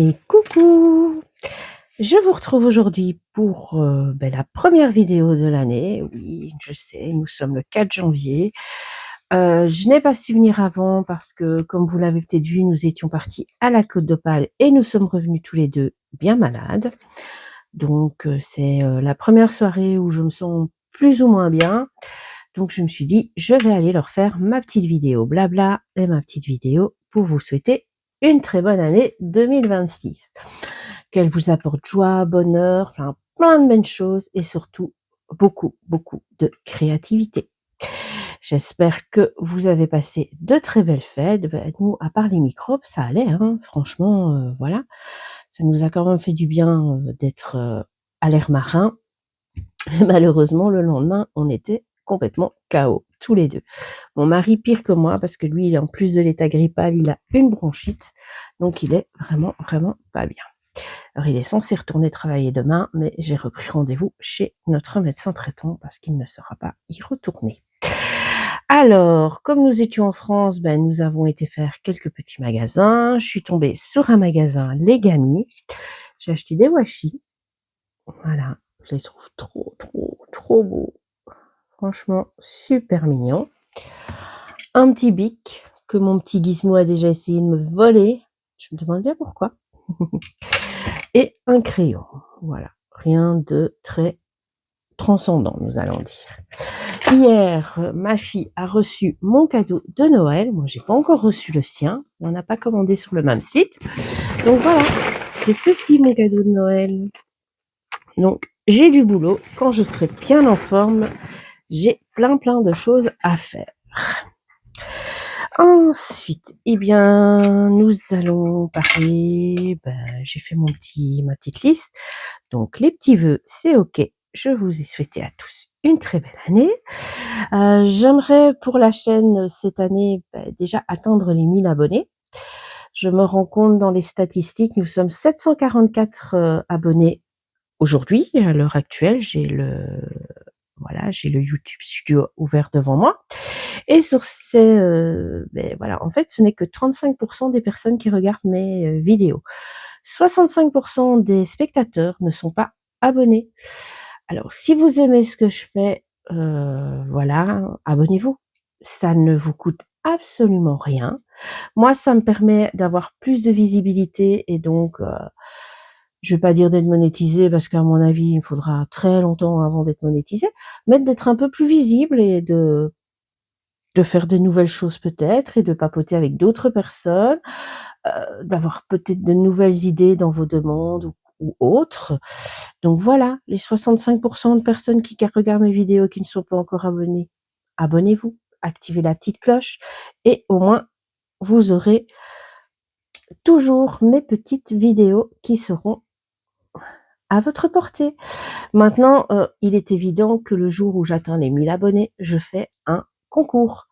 Et coucou! Je vous retrouve aujourd'hui pour la première vidéo de l'année. Oui, je sais, nous sommes le 4 janvier. Je n'ai pas su venir avant parce que, comme vous l'avez peut-être vu, nous étions partis à la Côte d'Opale et nous sommes revenus tous les deux bien malades. Donc, c'est la première soirée où je me sens plus ou moins bien. Donc, je me suis dit, je vais aller leur faire ma petite vidéo blabla et ma petite vidéo pour vous souhaiter une très bonne année 2026. Qu'elle vous apporte joie, bonheur, enfin plein de belles choses et surtout beaucoup, beaucoup de créativité. J'espère que vous avez passé de très belles fêtes. Nous, à part les microbes, ça allait, hein. Franchement, voilà. Ça nous a quand même fait du bien d'être à l'air marin. Et malheureusement, le lendemain, on était complètement KO, tous les deux. Mon mari pire que moi, parce que lui, en plus de l'état grippal, il a une bronchite. Donc, il est vraiment, vraiment pas bien. Alors, il est censé retourner travailler demain, mais j'ai repris rendez-vous chez notre médecin traitant parce qu'il ne sera pas y retourner. Alors, comme nous étions en France, nous avons été faire quelques petits magasins. Je suis tombée sur un magasin Legami. J'ai acheté des washi. Voilà, je les trouve trop, trop, trop beaux. Franchement, super mignon. Un petit bic que mon petit Gizmo a déjà essayé de me voler. Je me demande bien pourquoi. Et un crayon. Voilà, rien de très transcendant, nous allons dire. Hier, ma fille a reçu mon cadeau de Noël. Moi, j'ai pas encore reçu le sien. On n'a pas commandé sur le même site. Donc voilà, c'est ceci mon cadeau de Noël. Donc, j'ai du boulot. Quand je serai bien en forme, j'ai plein de choses à faire. Ensuite, nous allons parler, j'ai fait ma petite liste. Donc, les petits vœux, c'est OK. Je vous ai souhaité à tous une très belle année. J'aimerais pour la chaîne cette année, déjà atteindre les 1000 abonnés. Je me rends compte dans les statistiques, nous sommes 744 abonnés aujourd'hui. À l'heure actuelle, j'ai le YouTube Studio ouvert devant moi. Et sur ces, en fait, ce n'est que 35% des personnes qui regardent mes vidéos. 65% des spectateurs ne sont pas abonnés. Alors, si vous aimez ce que je fais, abonnez-vous. Ça ne vous coûte absolument rien. Moi, ça me permet d'avoir plus de visibilité et donc, je vais pas dire d'être monétisé parce qu'à mon avis, il faudra très longtemps avant d'être monétisé, mais d'être un peu plus visible et de faire de nouvelles choses peut-être et de papoter avec d'autres personnes, d'avoir peut-être de nouvelles idées dans vos demandes ou autres. Donc voilà, les 65% de personnes qui regardent mes vidéos qui ne sont pas encore abonnées, abonnez-vous, activez la petite cloche et au moins vous aurez toujours mes petites vidéos qui seront à votre portée. Maintenant, il est évident que le jour où j'atteins les 1000 abonnés, je fais un concours.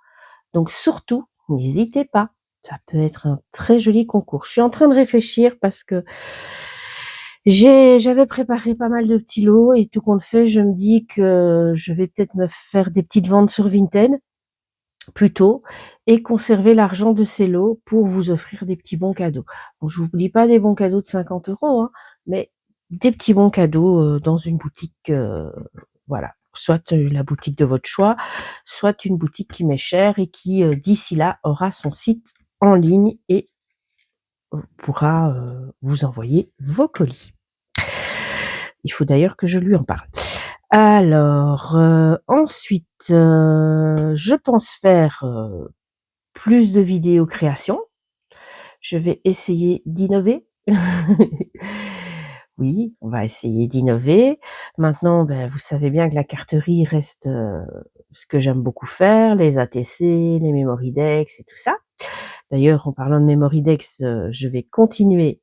Donc surtout, n'hésitez pas. Ça peut être un très joli concours. Je suis en train de réfléchir parce que j'avais préparé pas mal de petits lots et tout compte fait, je me dis que je vais peut-être me faire des petites ventes sur Vinted plutôt et conserver l'argent de ces lots pour vous offrir des petits bons cadeaux. Bon, je vous dis pas des bons cadeaux de 50 €, hein, mais des petits bons cadeaux dans une boutique, voilà, soit la boutique de votre choix, soit une boutique qui m'est chère et qui d'ici là aura son site en ligne et pourra vous envoyer vos colis. Il faut d'ailleurs que je lui en parle. Alors, ensuite, je pense faire plus de vidéos création. Je vais essayer d'innover. Oui, on va essayer d'innover. Maintenant, vous savez bien que la carterie reste ce que j'aime beaucoup faire, les ATC, les Memorydex et tout ça. D'ailleurs, en parlant de Memorydex, je vais continuer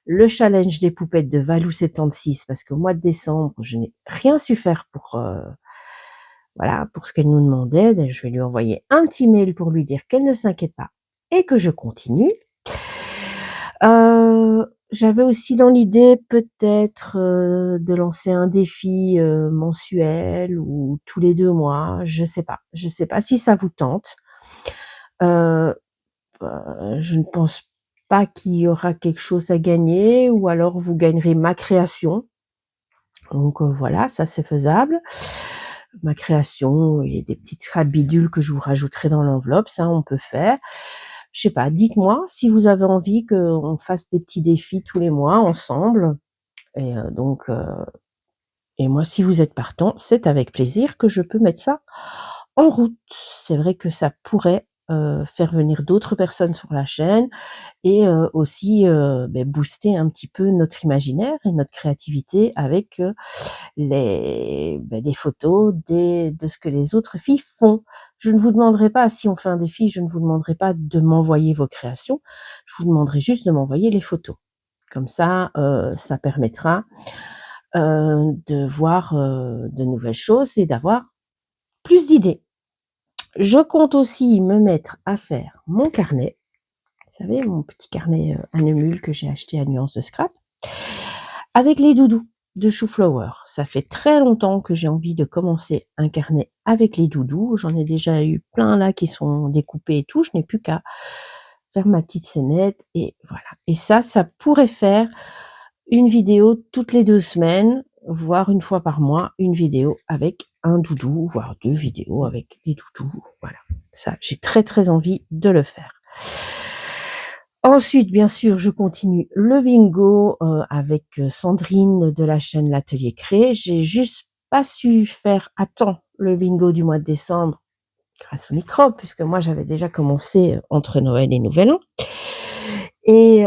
le challenge des poupettes de Valou76 parce qu'au mois de décembre, je n'ai rien su faire pour pour ce qu'elle nous demandait. Je vais lui envoyer un petit mail pour lui dire qu'elle ne s'inquiète pas et que je continue. J'avais aussi dans l'idée peut-être de lancer un défi mensuel ou tous les 2 mois, je sais pas. Je sais pas si ça vous tente. Je ne pense pas qu'il y aura quelque chose à gagner, ou alors vous gagnerez ma création. Donc voilà, ça c'est faisable. Ma création et des petites scrap bidules que je vous rajouterai dans l'enveloppe, ça on peut faire. Je sais pas, dites-moi si vous avez envie qu'on fasse des petits défis tous les mois ensemble. Et et moi, si vous êtes partant, c'est avec plaisir que je peux mettre ça en route. C'est vrai que ça pourrait faire venir d'autres personnes sur la chaîne et aussi booster un petit peu notre imaginaire et notre créativité avec les photos de ce que les autres filles font. Je ne vous demanderai pas, si on fait un défi, je ne vous demanderai pas de m'envoyer vos créations, je vous demanderai juste de m'envoyer les photos. Comme ça permettra de voir de nouvelles choses et d'avoir plus d'idées. Je compte aussi me mettre à faire mon carnet. Vous savez, mon petit carnet Hanemul que j'ai acheté à Nuance de Scrap, avec les doudous de Chouflower. Ça fait très longtemps que j'ai envie de commencer un carnet avec les doudous. J'en ai déjà eu plein là qui sont découpés et tout. Je n'ai plus qu'à faire ma petite scénette et voilà. Et ça pourrait faire une vidéo toutes les 2 semaines, voire une fois par mois, une vidéo avec un doudou, voire 2 vidéos avec les doudous. Voilà. Ça, j'ai très très envie de le faire. Ensuite, bien sûr, je continue le bingo avec Sandrine de la chaîne L'Atelier Créé. J'ai juste pas su faire à temps le bingo du mois de décembre grâce au microbe, puisque moi j'avais déjà commencé entre Noël et Nouvel An. Et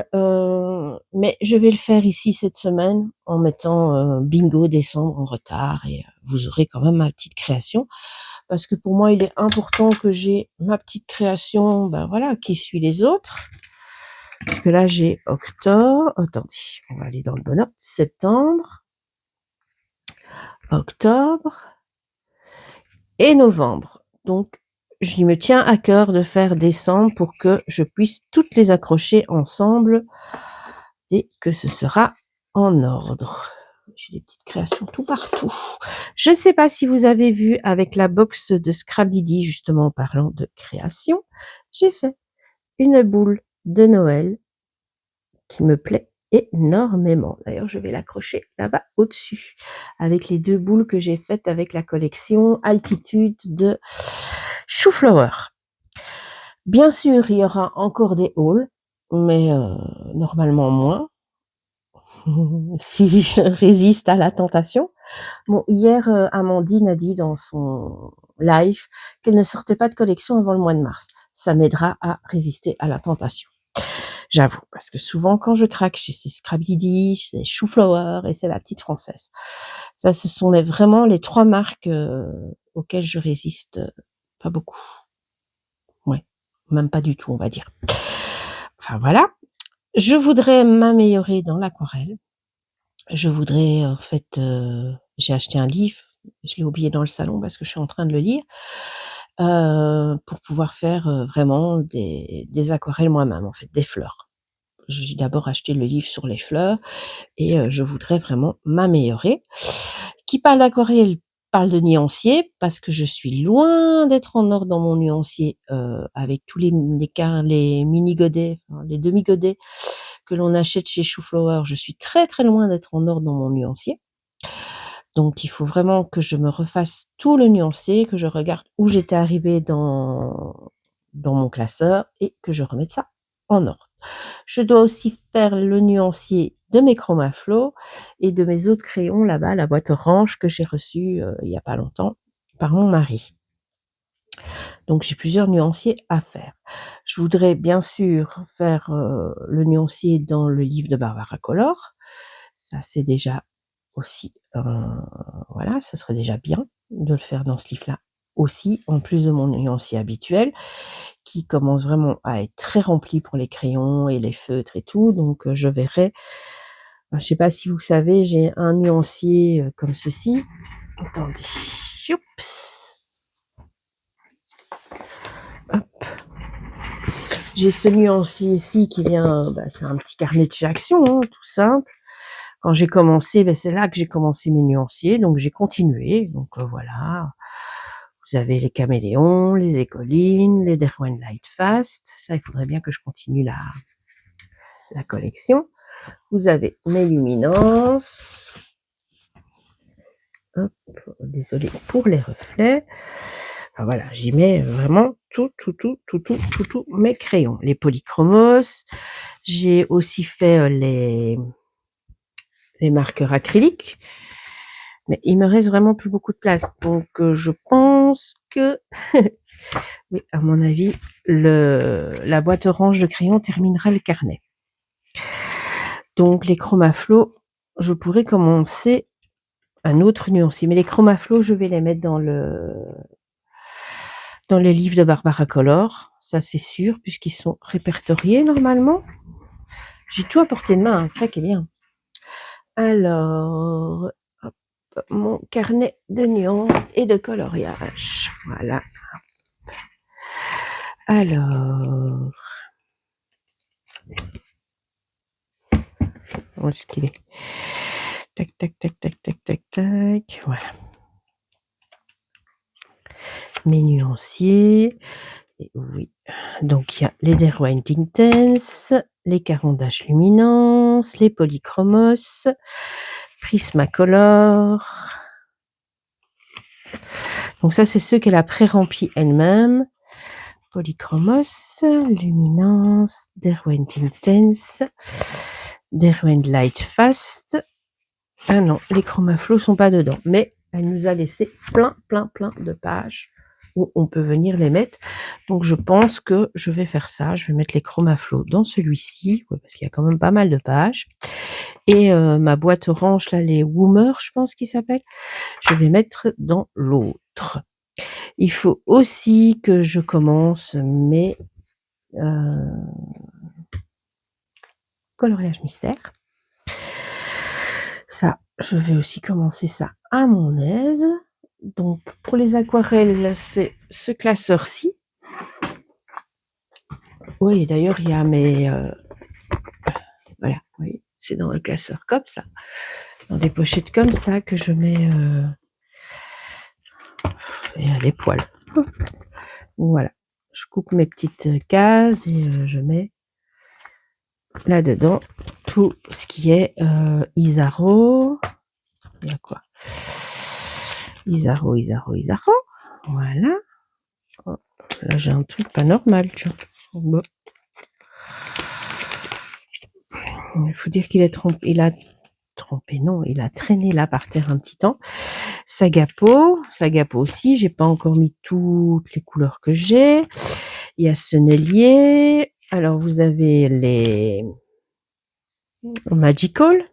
mais je vais le faire ici cette semaine en mettant bingo décembre en retard et vous aurez quand même ma petite création. Parce que pour moi, il est important que j'ai ma petite création, voilà, qui suit les autres. Parce que là, j'ai octobre. Attendez, on va aller dans le bon ordre. Septembre, octobre et novembre. Donc, je me tiens à cœur de faire décembre pour que je puisse toutes les accrocher ensemble dès que ce sera en ordre. J'ai des petites créations tout partout. Je ne sais pas si vous avez vu avec la box de Scrabdidi, justement en parlant de création, j'ai fait une boule de Noël qui me plaît énormément. D'ailleurs, je vais l'accrocher là-bas au-dessus avec les 2 boules que j'ai faites avec la collection Altitude de Chouflower. Bien sûr, il y aura encore des hauls, mais normalement moins. Si je résiste à la tentation. Bon, hier, Amandine a dit dans son live qu'elle ne sortait pas de collection avant le mois de mars. Ça m'aidera à résister à la tentation. J'avoue, parce que souvent quand je craque chez ces Scrabdidi, chez Chouflower et c'est la petite française. Ça, ce sont vraiment les 3 marques auxquelles je résiste pas beaucoup. Ouais, même pas du tout, on va dire. Enfin voilà. Je voudrais m'améliorer dans l'aquarelle. Je voudrais en fait, j'ai acheté un livre, je l'ai oublié dans le salon parce que je suis en train de le lire, pour pouvoir faire, vraiment des aquarelles moi-même, en fait, des fleurs. J'ai d'abord acheté le livre sur les fleurs et je voudrais vraiment m'améliorer. Qui parle d'aquarelle parle de nuancier parce que je suis loin d'être en ordre dans mon nuancier, avec tous les mini godets, enfin les demi godets que l'on achète chez Chouflower. Je suis très, très loin d'être en ordre dans mon nuancier. Donc il faut vraiment que je me refasse tout le nuancier, que je regarde où j'étais arrivée dans mon classeur et que je remette ça en ordre. Je dois aussi faire le nuancier de mes Chromaflow et de mes autres crayons là-bas, la boîte orange que j'ai reçue il y a pas longtemps par mon mari. Donc j'ai plusieurs nuanciers à faire. Je voudrais bien sûr faire le nuancier dans le livre de Barbara Color. Ça c'est déjà aussi, voilà, ça serait déjà bien de le faire dans ce livre-là aussi, en plus de mon nuancier habituel, qui commence vraiment à être très rempli pour les crayons et les feutres et tout. Donc je verrai. Je sais pas si vous savez, j'ai un nuancier comme ceci. Attendez. Oups. Hop. J'ai ce nuancier ici qui vient, c'est un petit carnet de chez Action, hein, tout simple. Quand j'ai commencé, c'est là que j'ai commencé mes nuanciers, donc j'ai continué. Donc voilà. Vous avez les caméléons, les écolines, les Derwent Lightfast. Ça, il faudrait bien que je continue là la collection. Vous avez mes luminances. Hop, désolé pour les reflets. Enfin, voilà, j'y mets vraiment tout mes crayons. Les polychromos. J'ai aussi fait les marqueurs acryliques. Mais il me reste vraiment plus beaucoup de place. Donc, je pense que, oui, à mon avis, la boîte orange de crayon terminera le carnet. Donc, les chromaflots, je pourrais commencer un autre nuancier. Mais les chromaflots, je vais les mettre dans les livres de Barbara Color. Ça, c'est sûr, puisqu'ils sont répertoriés normalement. J'ai tout à portée de main, ça qui est bien. Alors, hop, mon carnet de nuances et de coloriage. Voilà. Alors, où est-ce qu'il est? Tac, tac, tac, tac, tac, tac, tac. Voilà. Mes nuanciers. Et oui. Donc, il y a les Derwent Intense, les Caran d'Ash Luminance, les Polychromos, Prismacolor. Donc, ça, c'est ceux qu'elle a pré-remplis elle-même. Polychromos, Luminance, Derwent Intense, Derwent Light Fast. Ah non, les chromaflots sont pas dedans, mais elle nous a laissé plein de pages où on peut venir les mettre. Donc je pense que je vais faire ça. Je vais mettre les chromaflots dans celui-ci, parce qu'il y a quand même pas mal de pages. Et ma boîte orange, là, les Woomer, je pense qu'ils s'appellent, je vais mettre dans l'autre. Il faut aussi que je commence mes coloriages mystères. Ça, je vais aussi commencer ça à mon aise. Donc, pour les aquarelles, c'est ce classeur-ci. Oui, d'ailleurs, il y a mes... voilà, oui, c'est dans un classeur comme ça. Dans des pochettes comme ça que je mets... il y a des poils. Voilà. Je coupe mes petites cases et je mets là-dedans tout ce qui est Isaro. Il y a quoi? Isaro. Voilà. Oh, là, j'ai un truc pas normal, tiens. Bon. Il faut dire qu'il a traîné là par terre un petit temps. Sagapo aussi, j'ai pas encore mis toutes les couleurs que j'ai. Il y a Sennelier. Alors, vous avez les Magical.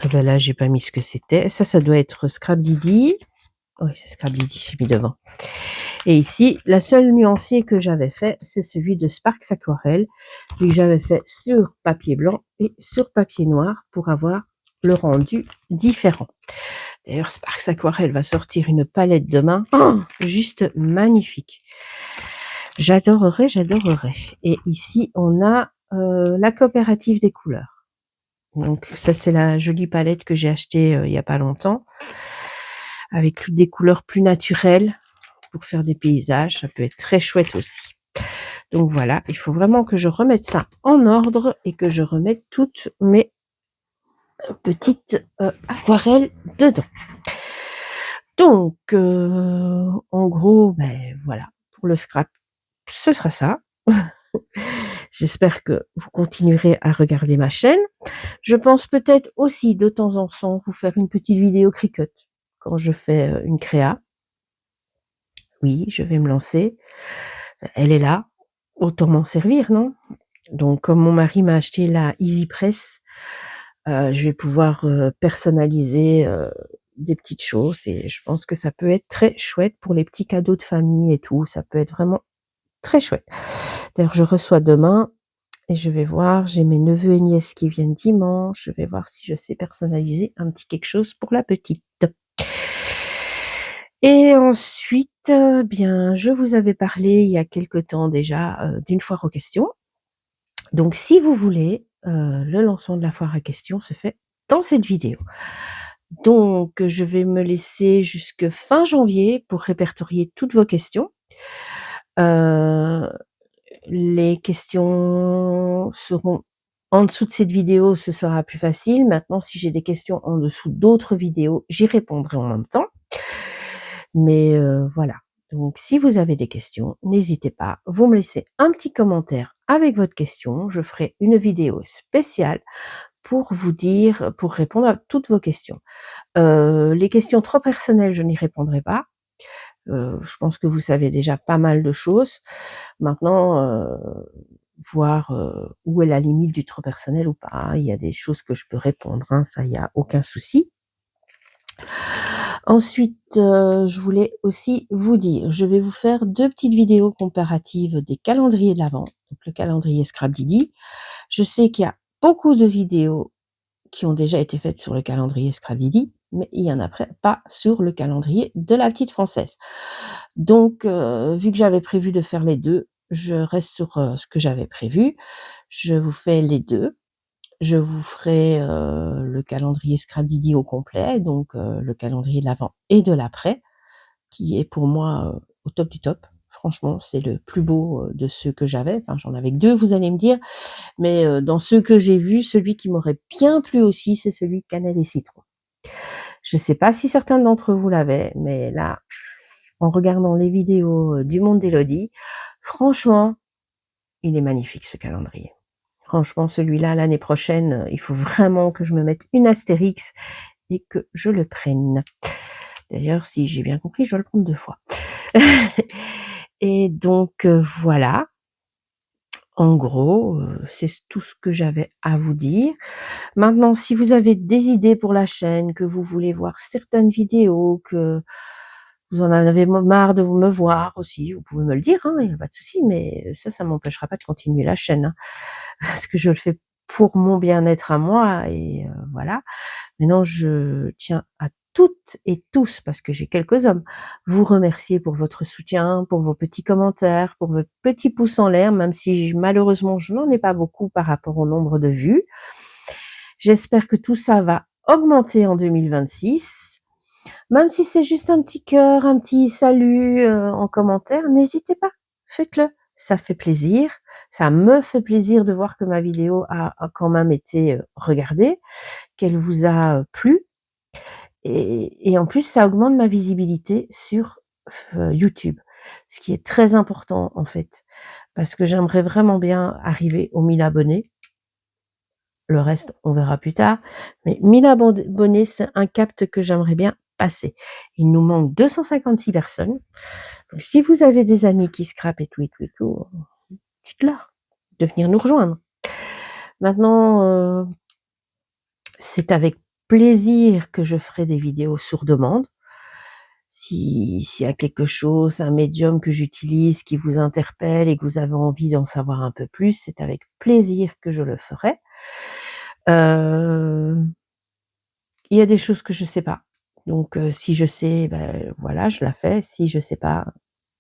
Ah ben là, j'ai pas mis ce que c'était. Ça doit être Scrap Didi. Oui, c'est Scrap Didi, j'ai mis devant. Et ici, la seule nuancier que j'avais fait, c'est celui de Sparks Aquarelle, que j'avais fait sur papier blanc et sur papier noir pour avoir le rendu différent. D'ailleurs, Sparks Aquarelle va sortir une palette demain, juste magnifique. J'adorerais. Et ici, on a la coopérative des couleurs. Donc ça, c'est la jolie palette que j'ai achetée il n'y a pas longtemps, avec toutes des couleurs plus naturelles pour faire des paysages. Ça peut être très chouette aussi. Donc voilà, il faut vraiment que je remette ça en ordre et que je remette toutes mes petites aquarelles dedans. Donc, en gros, ben voilà, pour le scrap, ce sera ça. J'espère que vous continuerez à regarder ma chaîne. Je pense peut-être aussi de temps en temps vous faire une petite vidéo Cricut quand je fais une créa. Oui, je vais me lancer. Elle est là. Autant m'en servir, non? Donc, comme mon mari m'a acheté la EasyPress, je vais pouvoir personnaliser des petites choses et je pense que ça peut être très chouette pour les petits cadeaux de famille et tout. Ça peut être vraiment très chouette. D'ailleurs, je reçois demain et je vais voir. J'ai mes neveux et nièces qui viennent dimanche. Je vais voir si je sais personnaliser un petit quelque chose pour la petite. Et ensuite, bien, je vous avais parlé il y a quelque temps déjà d'une foire aux questions. Donc, si vous voulez, le lancement de la foire à questions se fait dans cette vidéo. Donc, je vais me laisser jusque fin janvier pour répertorier toutes vos questions. Les questions seront en dessous de cette vidéo, ce sera plus facile. Maintenant, si j'ai des questions en dessous d'autres vidéos, j'y répondrai en même temps. Mais voilà. Donc si vous avez des questions, n'hésitez pas, vous me laissez un petit commentaire avec votre question. Je ferai une vidéo spéciale pour vous dire pour répondre à toutes vos questions. Les questions trop personnelles, je n'y répondrai pas. Je pense que vous savez déjà pas mal de choses. Maintenant, voir, où est la limite du trop personnel ou pas. Il y a des choses que je peux répondre, hein, ça, il y a aucun souci. Ensuite, je voulais aussi vous dire, je vais vous faire 2 petites vidéos comparatives des calendriers de l'Avent, donc le calendrier Scrapdiddy. Je sais qu'il y a beaucoup de vidéos qui ont déjà été faites sur le calendrier Scrapdiddy, mais il y en a pas sur le calendrier de la petite Française. Donc, vu que j'avais prévu de faire les 2, je reste sur, ce que j'avais prévu. Je vous fais les 2. Je vous ferai, le calendrier Scrapdiddy au complet, donc le calendrier de l'avant et de l'après, qui est pour moi, au top du top. Franchement, c'est le plus beau, de ceux que j'avais. Enfin, j'en avais que 2, vous allez me dire, mais dans ceux que j'ai vus, celui qui m'aurait bien plu aussi, c'est celui cannelle et citron. Je sais pas si certains d'entre vous l'avaient, mais là, en regardant les vidéos, du monde d'Élodie, franchement, il est magnifique ce calendrier. Franchement, celui-là, l'année prochaine, il faut vraiment que je me mette une astérix et que je le prenne. D'ailleurs, si j'ai bien compris, je dois le prendre 2 fois. Et donc, voilà. En gros, c'est tout ce que j'avais à vous dire. Maintenant, si vous avez des idées pour la chaîne, que vous voulez voir certaines vidéos, que vous en avez marre de me voir aussi, vous pouvez me le dire, hein, il y a pas de souci, mais ça m'empêchera pas de continuer la chaîne, hein, parce que je le fais pour mon bien-être à moi et voilà. Maintenant, je tiens à toutes et tous, parce que j'ai quelques hommes, vous remercier pour votre soutien, pour vos petits commentaires, pour vos petits pouces en l'air, même si malheureusement je n'en ai pas beaucoup par rapport au nombre de vues. J'espère que tout ça va augmenter en 2026. Même si c'est juste un petit cœur, un petit salut en commentaire, n'hésitez pas, faites-le. Ça fait plaisir, ça me fait plaisir de voir que ma vidéo a quand même été regardée, qu'elle vous a plu. Et en plus, ça augmente ma visibilité sur YouTube, ce qui est très important en fait, parce que j'aimerais vraiment bien arriver aux 1000 abonnés. Le reste, on verra plus tard. Mais 1000 abonnés, c'est un cap que j'aimerais bien passer. Il nous manque 256 personnes. Donc, si vous avez des amis qui scrapent et tout, dites-leur de venir nous rejoindre. Maintenant, c'est avec plaisir que je ferai des vidéos sur demande. S'il y a quelque chose, un médium que j'utilise qui vous interpelle et que vous avez envie d'en savoir un peu plus, c'est avec plaisir que je le ferai. Il y a des choses que je sais pas. Donc si je sais, voilà, je la fais. Si je sais pas,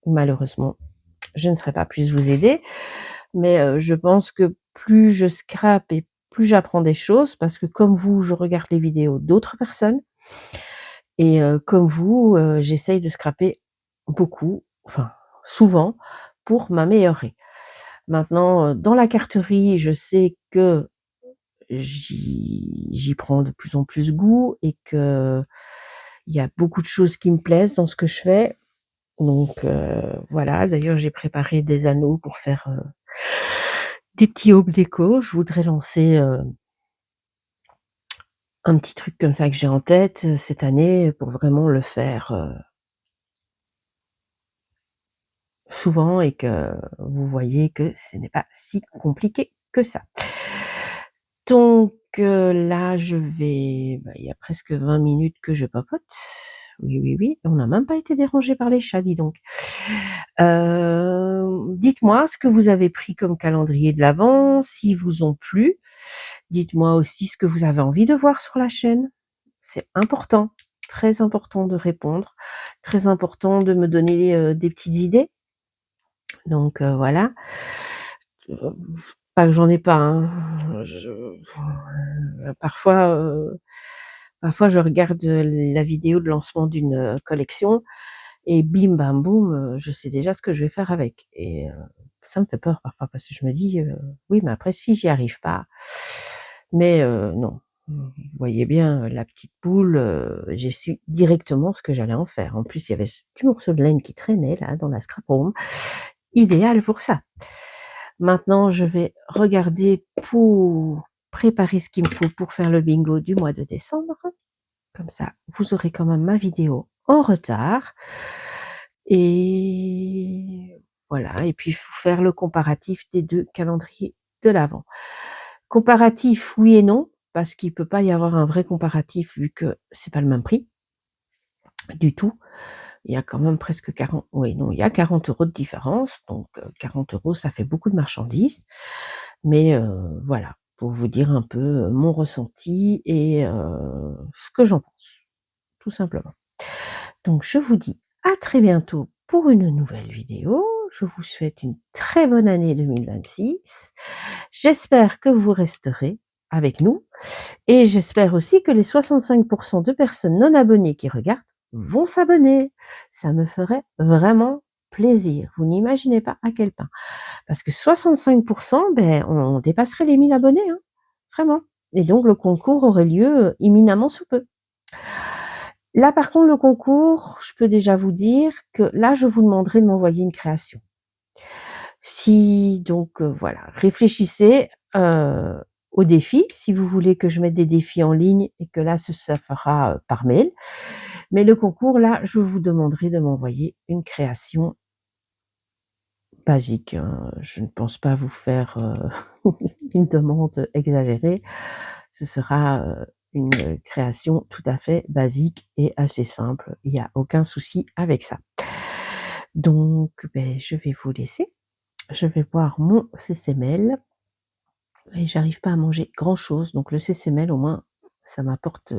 malheureusement, je ne saurais pas plus vous aider. Mais je pense que plus je scrape et plus j'apprends des choses, parce que comme vous, je regarde les vidéos d'autres personnes et comme vous, j'essaye de scraper beaucoup, enfin souvent, pour m'améliorer. Maintenant, dans la carterie, je sais que j'y prends de plus en plus goût et qu'il y a beaucoup de choses qui me plaisent dans ce que je fais. Donc voilà, d'ailleurs j'ai préparé des anneaux pour faire, des petits hobs déco. Je voudrais lancer, un petit truc comme ça que j'ai en tête, cette année pour vraiment le faire, souvent et que vous voyez que ce n'est pas si compliqué que ça. Donc là, il y a presque 20 minutes que je papote. Oui, oui, oui, on n'a même pas été dérangé par les chats, dis donc. Dites-moi ce que vous avez pris comme calendrier de l'Avent, s'ils vous ont plu. Dites-moi aussi ce que vous avez envie de voir sur la chaîne. C'est important, très important de répondre, très important de me donner, des petites idées. Donc voilà. Pas que j'en ai pas, hein. Parfois je regarde, la vidéo de lancement d'une, collection et bim bam boum, je sais déjà ce que je vais faire avec et Ça me fait peur parfois parce que je me dis, oui, mais après si j'y arrive pas, mais non. Vous voyez bien, la petite boule, j'ai su directement ce que j'allais en faire. En plus, il y avait ce petit morceau de laine qui traînait là dans la scrap room, idéal pour ça. Maintenant, je vais regarder pour préparer ce qu'il me faut pour faire le bingo du mois de décembre. Comme ça, vous aurez quand même ma vidéo en retard. Et voilà, et puis il faut faire le comparatif des 2 calendriers de l'Avent. Comparatif, oui et non, parce qu'il peut pas y avoir un vrai comparatif vu que c'est pas le même prix du tout. Il y a quand même presque 40, oui, non, il y a 40 € de différence, donc 40 €, ça fait beaucoup de marchandises. Mais voilà, pour vous dire un peu mon ressenti et ce que j'en pense, tout simplement. Donc je vous dis à très bientôt pour une nouvelle vidéo. Je vous souhaite une très bonne année 2026. J'espère que vous resterez avec nous et j'espère aussi que les 65% de personnes non abonnées qui regardent vont s'abonner. Ça me ferait vraiment plaisir. Vous n'imaginez pas à quel point. Parce que 65%, ben, on dépasserait les 1000 abonnés, hein, vraiment. Et donc le concours aurait lieu imminemment sous peu. Là, par contre, le concours, je peux déjà vous dire que là, je vous demanderai de m'envoyer une création. Si donc voilà, réfléchissez au défi, si vous voulez que je mette des défis en ligne et que là, ça fera par mail. Mais le concours, là, je vous demanderai de m'envoyer une création basique, hein. Je ne pense pas vous faire une demande exagérée. Ce sera une création tout à fait basique et assez simple. Il n'y a aucun souci avec ça. Donc, ben, je vais vous laisser. Je vais boire mon CCML. Et j'arrive pas à manger grand chose, donc le CCML au moins, ça m'apporte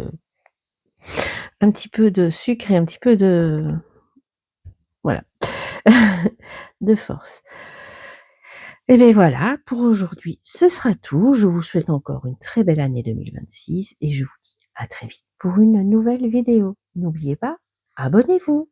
un petit peu de sucre et un petit peu de, voilà, de force. Et bien voilà, pour aujourd'hui, ce sera tout. Je vous souhaite encore une très belle année 2026 et je vous dis à très vite pour une nouvelle vidéo. N'oubliez pas, abonnez-vous.